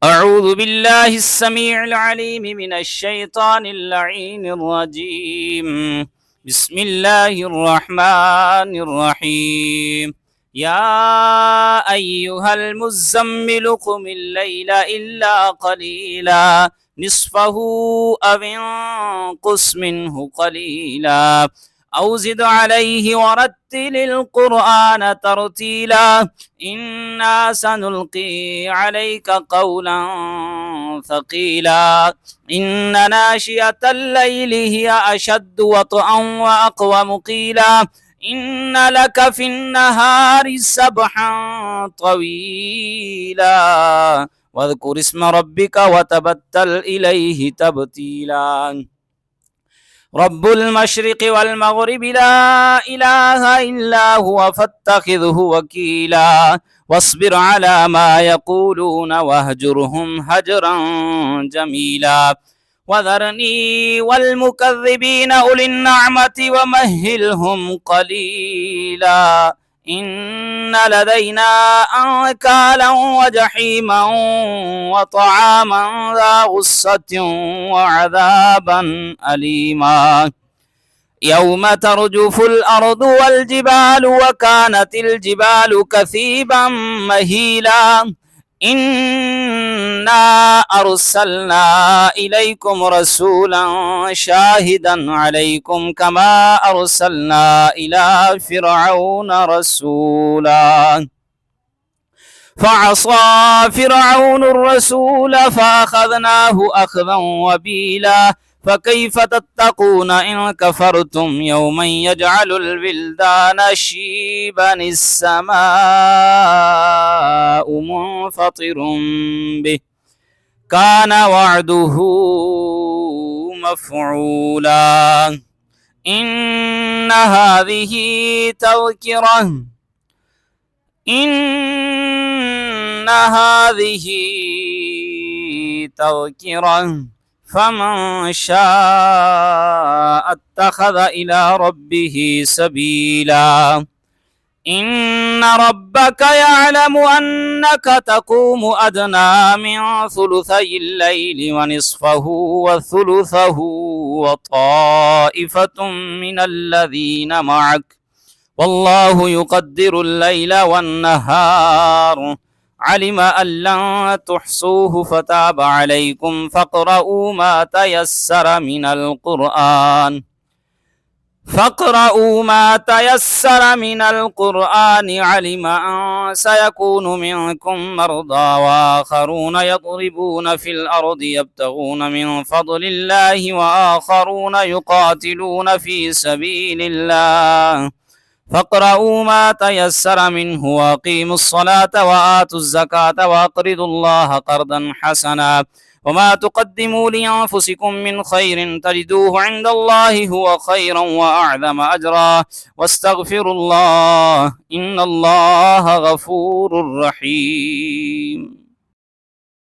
أعوذ بالله السميع العليم من الشيطان اللعين الرجيم. بسم الله الرحمن الرحيم. يا أيها المزمل قم الليل إلا قليلا نصفه أو انقص منه قليلا أو زد عليه ورتل القرآن ترتيلا إنا سنلقي عليك قولا ثقيلا إن ناشئة الليل هي أشد وطئا وأقوم قيلا إن لك في النهار سبحا طويلا واذكر اسم ربك وتبتل إليه تبتيلا رب المشرق والمغرب لا إله إلا هو فاتخذه وكيلا واصبر على ما يقولون واهجرهم هجرا جميلا وذرني والمكذبين أولي النعمة ومهلهم قليلا إن لدينا أنكالا وجحيما وطعاما ذا غصة وعذابا أليما يوم ترجف الأرض والجبال وكانت الجبال كثيبا مهيلا إنا أرسلنا إليكم رسولا شاهدا عليكم كما أرسلنا إلى فرعون رسولا فعصى فرعون الرسول فأخذناه أخذا وبيلا فكيف تتقون إن كفرتم يوما يجعل الولدان شيبا السماء منفطر به كان وعده مفعولا إن هذه تذكرة فمن شاء اتخذ إلى ربه سبيلا إن ربك يعلم أنك تقوم أدنى من ثلثي الليل ونصفه وثلثه وطائفة من الذين معك والله يقدر الليل والنهار علم أن لن تحصوه فتاب عليكم فاقرؤوا ما تيسر من القرآن علم أن سيكون منكم مرضى وآخرون يضربون في الأرض يبتغون من فضل الله وآخرون يقاتلون في سبيل الله فاقرؤوا ما تيسر منه وأقيموا الصلاة وآتوا الزكاة وأقرضوا الله قرضا حسنا وما تقدموا لأنفسكم من خير تجدوه عند الله هو خيرا وأعظم أجرا واستغفروا الله إن الله غفور رحيم.